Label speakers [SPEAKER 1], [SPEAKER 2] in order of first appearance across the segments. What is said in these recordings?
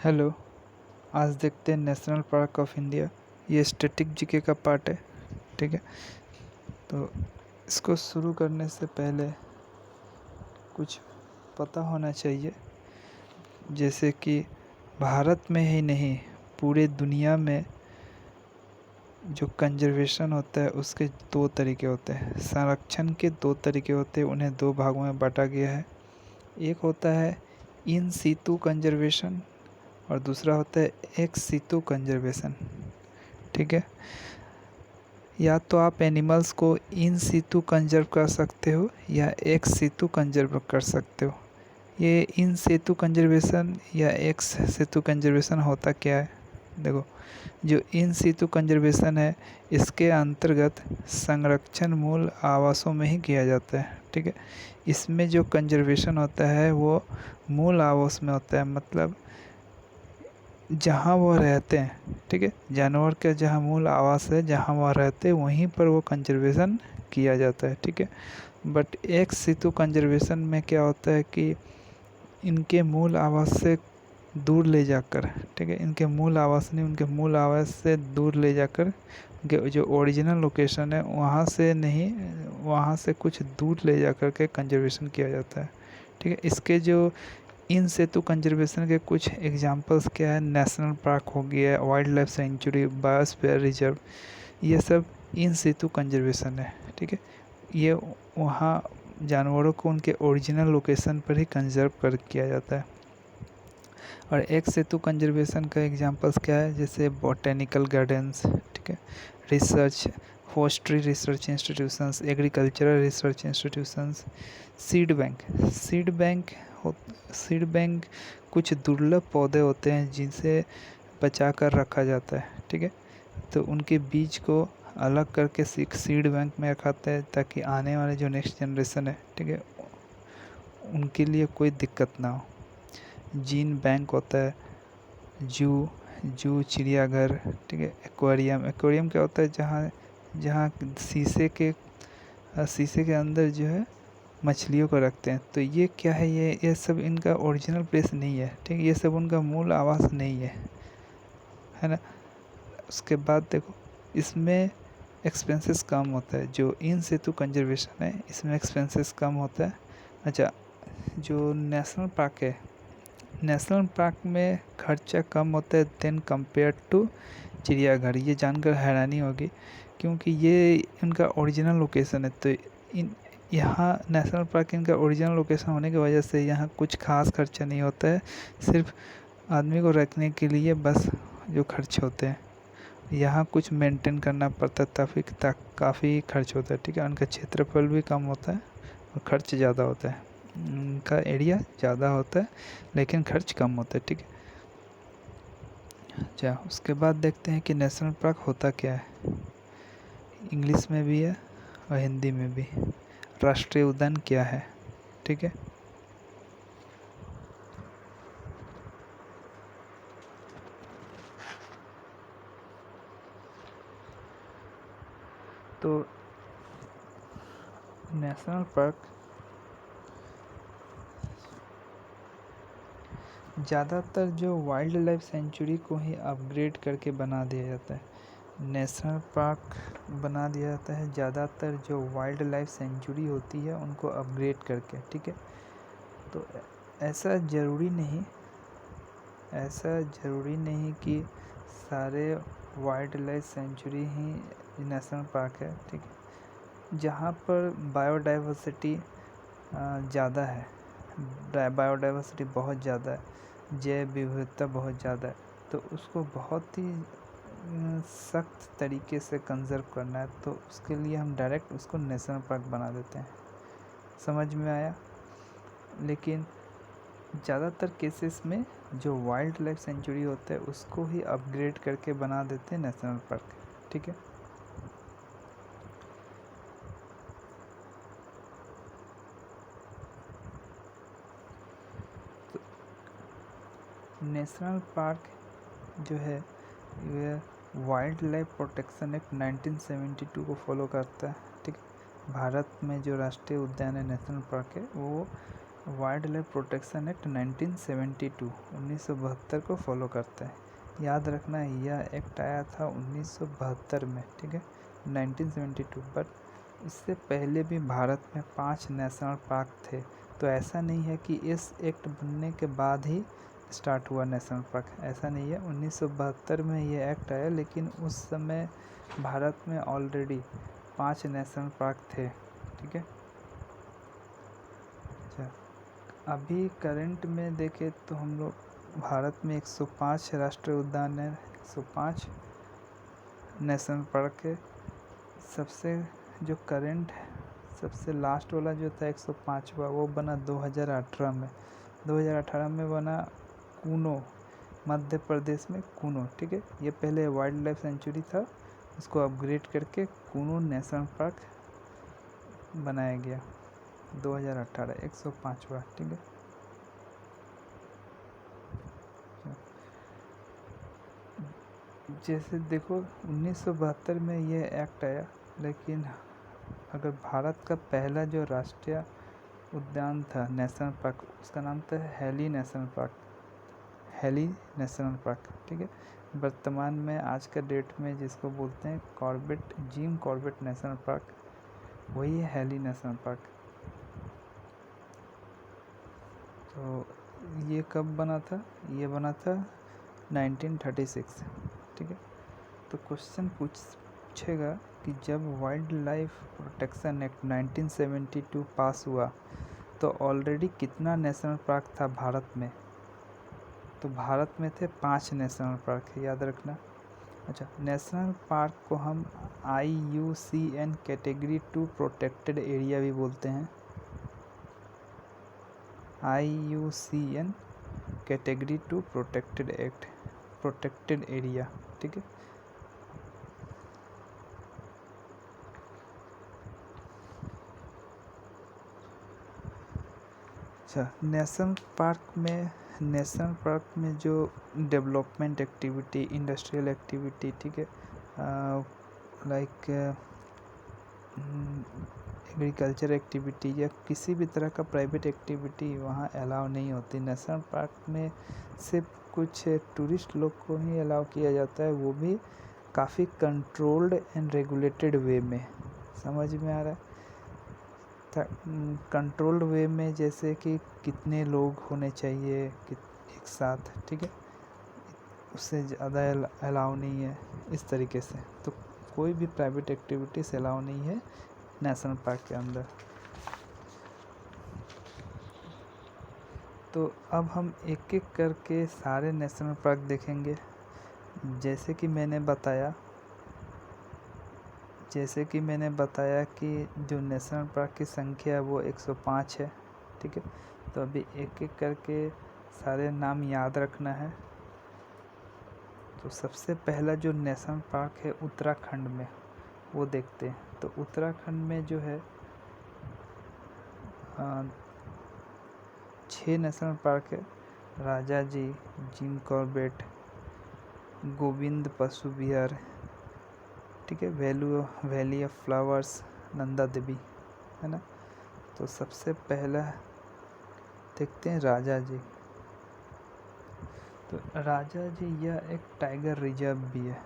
[SPEAKER 1] Hello. आज देखते हैं नेशनल पार्क ऑफ इंडिया। ये स्टैटिक जीके का पार्ट है। ठीक है, तो इसको शुरू करने से पहले कुछ पता होना चाहिए, जैसे कि भारत में ही नहीं पूरे दुनिया में जो कंजर्वेशन होता है उसके दो तरीके होते हैं। संरक्षण के दो तरीके होते हैं, उन्हें दो भागों में बांटा गया है। एक होता है इन सीतु कंजर्वेशन और दूसरा होता है एक्स सीतु कंजर्वेशन। ठीक है, या तो आप एनिमल्स को इन सीतु कंजर्व कर सकते हो या एक्स सीतु कंजर्व कर सकते हो। ये इन सीतु कंजर्वेशन या एक्स सीतु कंजर्वेशन होता क्या है? देखो, जो इन सीतु कंजर्वेशन है इसके अंतर्गत संरक्षण मूल आवासों में ही किया जाता है। ठीक है, इसमें जो कंजर्वेशन होता है वो मूल आवास में होता है, मतलब जहाँ वो रहते हैं। ठीक है, जानवर का जहाँ मूल आवास है, जहाँ वह रहते हैं वहीं पर वो कंजर्वेशन किया जाता है। ठीक है, बट एक सीतु कंजर्वेशन में क्या होता है कि इनके मूल आवास से दूर ले जाकर, ठीक है, इनके मूल आवास नहीं, उनके मूल आवास से दूर ले जाकर उनके जो ओरिजिनल लोकेशन है वहाँ से नहीं, वहाँ से कुछ दूर ले जाकर के कंजर्वेशन किया जाता है। ठीक है, इसके जो इन सेतु कंजर्वेशन के कुछ एग्जांपल्स क्या है? नेशनल पार्क हो गया, wild life sanctuary, biosphere reserve, ये सब इन सेतु कंजर्वेशन है। ठीक है, ये वहाँ जानवरों को उनके ओरिजिनल लोकेशन पर ही कंजर्व कर किया जाता है। और एक सेतु कंजर्वेशन का एग्जांपल्स क्या है? जैसे बॉटेनिकल गार्डन्स, ठीक है, research, forestry research institutions, agricultural research institutions, seed bank. Seed bank कुछ दुर्लभ पौधे होते हैं जिनसे बचा कर रखा जाता है। ठीक है, तो उनके बीज को अलग करके सीड बैंक में रखाते हैं ताकि आने वाले जो नेक्स्ट जनरेशन है, ठीक है, उनके लिए कोई दिक्कत ना हो। जीन बैंक होता है, जू चिड़ियाघर, ठीक है, एक्वेरियम क्या होता है? जहाँ जहाँ शीशे के अंदर जो है मछलियों को रखते हैं। तो ये क्या है? ये सब इनका ओरिजिनल प्लेस नहीं है। ठीक है, ये सब उनका मूल आवास नहीं है ना। उसके बाद देखो, इसमें एक्सपेंसेस कम होता है। जो इन सेतु कंजर्वेशन है इसमें एक्सपेंसेस कम होता है। अच्छा, जो नेशनल पार्क है, नेशनल पार्क में खर्चा कम होता है देन कंपेयर टू चिड़ियाघर। ये जानकर हैरानी होगी क्योंकि ये इनका ओरिजिनल लोकेशन है। तो इन यहाँ नेशनल पार्क इनका ओरिजिनल लोकेशन होने की वजह से यहाँ कुछ खास खर्चा नहीं होता है। सिर्फ आदमी को रखने के लिए बस जो खर्च होते हैं, यहाँ कुछ मेंटेन करना पड़ता है, काफ़ी खर्च होता है। ठीक है, उनका क्षेत्रफल भी कम होता है और खर्च ज़्यादा होता है। उनका एरिया ज़्यादा होता है लेकिन खर्च कम होता है। ठीक है, अच्छा, उसके बाद देखते हैं कि नेशनल पार्क होता क्या है। इंग्लिश में भी है और हिंदी में भी। राष्ट्रीय उद्यान क्या है? ठीक है, तो नेशनल पार्क ज़्यादातर जो वाइल्ड लाइफ सेंचुरी को ही अपग्रेड करके बना दिया जाता है। नेशनल पार्क बना दिया जाता है ज़्यादातर जो वाइल्ड लाइफ सेंचुरी होती है उनको अपग्रेड करके। ठीक है, तो ऐसा ज़रूरी नहीं कि सारे वाइल्ड लाइफ सेंचुरी ही नेशनल पार्क है। ठीक है, जहाँ पर बायोडाइवर्सिटी ज़्यादा है, बायोडाइवर्सिटी बहुत ज़्यादा है, जैव विविधता बहुत ज़्यादा है, तो उसको बहुत ही सख्त तरीके से कंजर्व करना है, तो उसके लिए हम डायरेक्ट उसको नेशनल पार्क बना देते हैं। समझ में आया? लेकिन ज़्यादातर केसेस में जो वाइल्ड लाइफ सेंचुरी होता है उसको ही अपग्रेड करके बना देते हैं नेशनल पार्क। ठीक है, तो नेशनल पार्क जो है यह वाइल्ड लाइफ प्रोटेक्शन एक्ट 1972 को फॉलो करता है। ठीक है, भारत में जो राष्ट्रीय उद्यान है, नेशनल पार्क है, वो वाइल्ड लाइफ प्रोटेक्शन एक्ट 1972 1972 को फॉलो करता है। याद रखना यह एक्ट आया था 1972 में, ठीक है, 1972। बट इससे पहले भी भारत में 5 नेशनल पार्क थे। तो ऐसा नहीं है कि इस एक्ट बनने के बाद ही स्टार्ट हुआ नेशनल पार्क, ऐसा नहीं है। 1972 में ये एक्ट आया, लेकिन उस समय भारत में ऑलरेडी 5 नेशनल पार्क थे, ठीक है। अच्छा, अभी करंट में देखें तो हम लोग भारत में 105 राष्ट्रीय उद्यान है, 105 नेशनल पार्क है। सबसे जो करंट है, सबसे लास्ट वाला जो था 105वां, वो बना 2018 में। 2018 में बना कूनो, मध्य प्रदेश में कूनो, ठीक है। ये पहले वाइल्ड लाइफ सेंचुरी था, उसको अपग्रेड करके कूनो नेशनल पार्क बनाया गया 2018, 105वां, ठीक है। जैसे देखो 1972 में ये एक्ट आया, लेकिन अगर भारत का पहला जो राष्ट्रीय उद्यान था नेशनल पार्क, उसका नाम था heli national park, heli national park, ठीक है। वर्तमान में आज का डेट में जिसको बोलते हैं Corbett, gym Corbett national park, वही है हेली नेशनल पार्क। तो ये कब बना था? ये बना था 1936, ठीक है। तो क्वेश्चन पूछेगा कि जब वाइल्ड लाइफ प्रोटेक्शन एक्ट 1972 पास हुआ तो ऑलरेडी कितना नेशनल पार्क था भारत में? तो भारत में थे 5 नेशनल पार्क, याद रखना। अच्छा, नेशनल पार्क को हम IUCN कैटेगरी 2 प्रोटेक्टेड एरिया भी बोलते हैं। IUCN कैटेगरी 2 प्रोटेक्टेड एरिया, ठीक है। अच्छा, नेशनल पार्क में जो डेवलपमेंट एक्टिविटी, इंडस्ट्रियल एक्टिविटी, ठीक है, लाइक एग्रीकल्चर एक्टिविटी या किसी भी तरह का प्राइवेट एक्टिविटी वहाँ अलाउ नहीं होती। नेशनल पार्क में सिर्फ कुछ टूरिस्ट लोग को ही अलाउ किया जाता है, वो भी काफ़ी कंट्रोल्ड एंड रेगुलेटेड वे में। समझ में आ रहा है? कंट्रोल्ड वे में, जैसे कि कितने लोग होने चाहिए एक साथ, ठीक है, उससे ज़्यादा अलाउ नहीं है, इस तरीके से। तो कोई भी प्राइवेट एक्टिविटीज़ अलाउ नहीं है नेशनल पार्क के अंदर। तो अब हम एक एक करके सारे नेशनल पार्क देखेंगे। जैसे कि मैंने बताया कि जो नेशनल पार्क की संख्या है वो 105 है, ठीक है। तो अभी एक एक करके सारे नाम याद रखना है। तो सबसे पहला जो नेशनल पार्क है उत्तराखंड में, वो देखते हैं। तो उत्तराखंड में जो है 6 नेशनल पार्क है। राजा जी, जिम कॉर्बेट, गोविंद पशु विहार, ठीक है, valley of flowers, Nanda Devi, है ना। तो सबसे पहला देखते हैं राजा जी। तो राजा जी यह एक टाइगर रिजर्व भी है।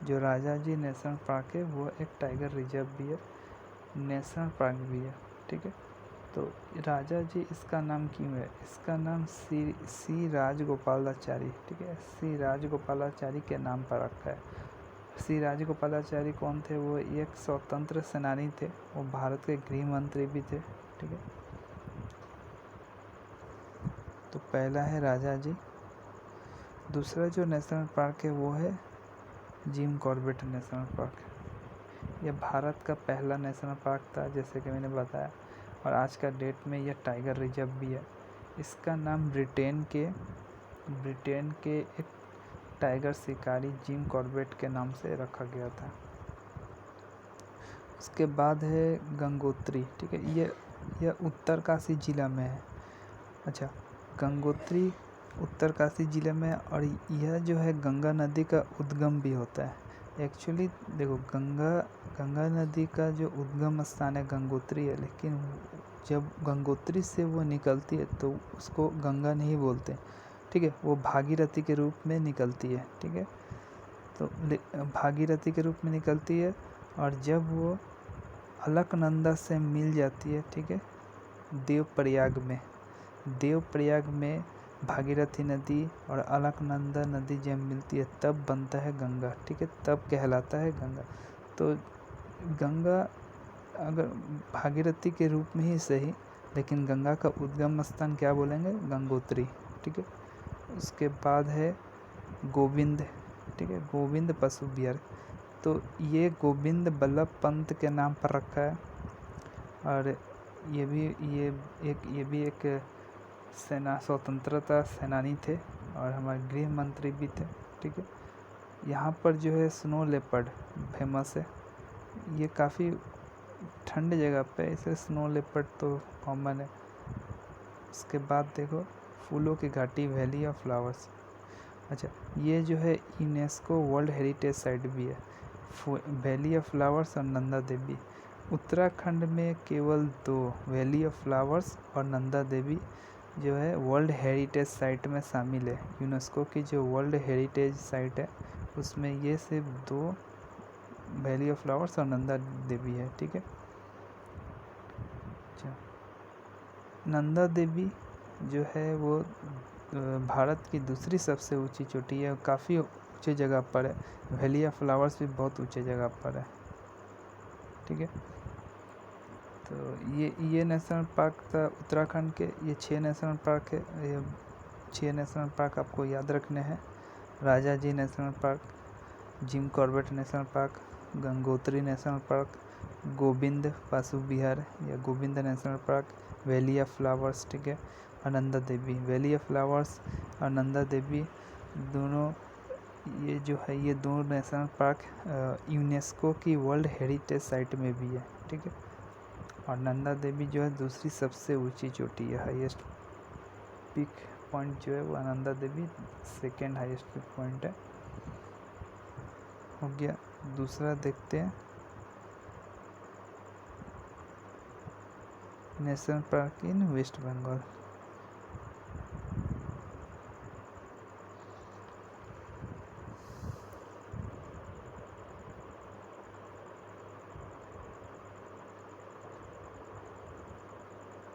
[SPEAKER 1] जो राजा जी नेशनल पार्क है वो एक टाइगर रिजर्व भी है, नेशनल पार्क भी है, ठीक है। तो राजा जी, इसका नाम क्यों है? इसका नाम सी राजगोपालाचारी, ठीक है, सी राजगोपालाचारी के नाम पर रखा है। सी राजगोपालाचारी कौन थे? वो एक स्वतंत्र सेनानी थे, वो भारत के गृह मंत्री भी थे, ठीक है। तो पहला है राजा जी। दूसरा जो नेशनल पार्क है वो है जिम कॉर्बेट नेशनल पार्क। यह भारत का पहला नेशनल पार्क था, जैसे कि मैंने बताया, और आज का डेट में यह टाइगर रिजर्व भी है। इसका नाम ब्रिटेन के एक टाइगर शिकारी जिम कॉर्बेट के नाम से रखा गया था। उसके बाद है गंगोत्री, ठीक है, यह उत्तरकाशी जिला में है। अच्छा, गंगोत्री उत्तरकाशी जिले में, और यह जो है गंगा नदी का उद्गम भी होता है। एक्चुअली देखो, गंगा नदी का जो उद्गम स्थान है गंगोत्री है, लेकिन जब गंगोत्री से वो निकलती है तो उसको गंगा नहीं बोलते, ठीक है, वो भागीरथी के रूप में निकलती है, ठीक है। तो भागीरथी के रूप में निकलती है, और जब वो अलकनंदा से मिल जाती है, ठीक है, देवप्रयाग में भागीरथी नदी और अलकनंदा नदी जब मिलती है तब बनता है गंगा, ठीक है, तब कहलाता है गंगा। तो गंगा अगर भागीरथी के रूप में ही सही, लेकिन गंगा का उद्गम स्थान क्या बोलेंगे, गंगोत्री, ठीक है। उसके बाद है गोविंद, ठीक है, गोविंद पशु विहार। तो ये गोविंद बल्लभ पंत के नाम पर रखा है, और ये भी एक स्वतंत्रता सेनानी थे और हमारे गृह मंत्री भी थे, ठीक है। यहाँ पर जो है स्नो लेपर्ड फेमस है, ये काफ़ी ठंड जगह पे, इसे स्नो लेपर्ड तो कॉमन है। उसके बाद देखो फूलों की घाटी, वैली ऑफ फ्लावर्स। अच्छा, ये जो है यूनेस्को वर्ल्ड हेरिटेज साइट भी है, वैली ऑफ फ्लावर्स और नंदा देवी। उत्तराखंड में केवल 2, वैली ऑफ फ्लावर्स और नंदा देवी, जो है वर्ल्ड हेरिटेज साइट में शामिल है। यूनेस्को की जो वर्ल्ड हेरिटेज साइट है उसमें ये सिर्फ 2, वैली ऑफ फ्लावर्स और नंदा देवी है, ठीक है। अच्छा, नंदा देवी जो है वो भारत की दूसरी सबसे ऊंची चोटी है, काफ़ी ऊंचे जगह पर है। वैली ऑफ फ्लावर्स भी बहुत ऊंचे जगह पर है, ठीक है। तो ये नेशनल पार्क था उत्तराखंड के। ये 6 नेशनल पार्क है, ये 6 नेशनल पार्क आपको याद रखने हैं। Rajaji national park, Jim Corbett national park, Gangotri national park, Govind Pashu Vihar या Govind national park, valley of flowers, ठीक है, और Nanda Devi. Valley of flowers और नंदा देवी दोनों, ये जो है ये 2 नेशनल पार्क यूनेस्को की वर्ल्ड हेरिटेज साइट में भी है, ठीक है। और नंदा देवी जो है दूसरी सबसे ऊंची चोटी है, हाईएस्ट पीक पॉइंट जो है वो Nanda Devi second highest peak point है। हो गया। दूसरा देखते हैं, national park in West Bengal.